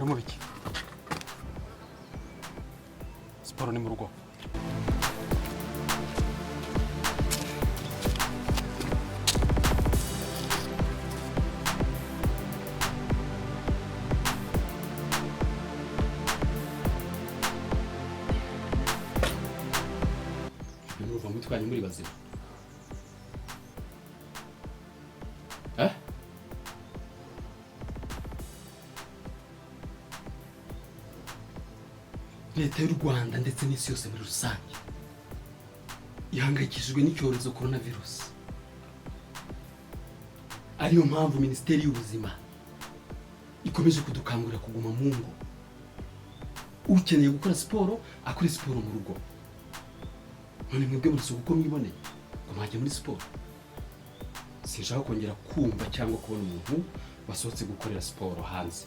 muri mu biki? Siporo ni mu rugo. Nuva mutwanye muri bazima. Leta y'u Rwanda ndetse n'isi yose muri rusange ihangayikishijwe n'icyorezo coronavirus. Ariyo mpamvu Minisiteri y'Ubuzima ikomeje kudukangurira kuguma mu ngo. Ukeneye gukora siporo akora siporo mu rugo. None mwebwe murasuka uko mwiboneye ngo mwajye muri siporo. Sinshaka kongera kumva cyangwa kubona umuntu wasohotse gukorera siporo hanze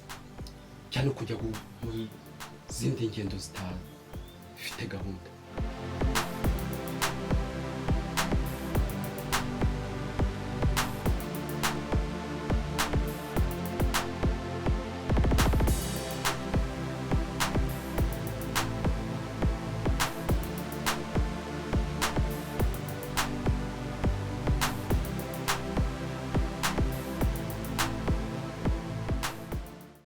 cyane kujya muri zindi ngendo zifite gahunda.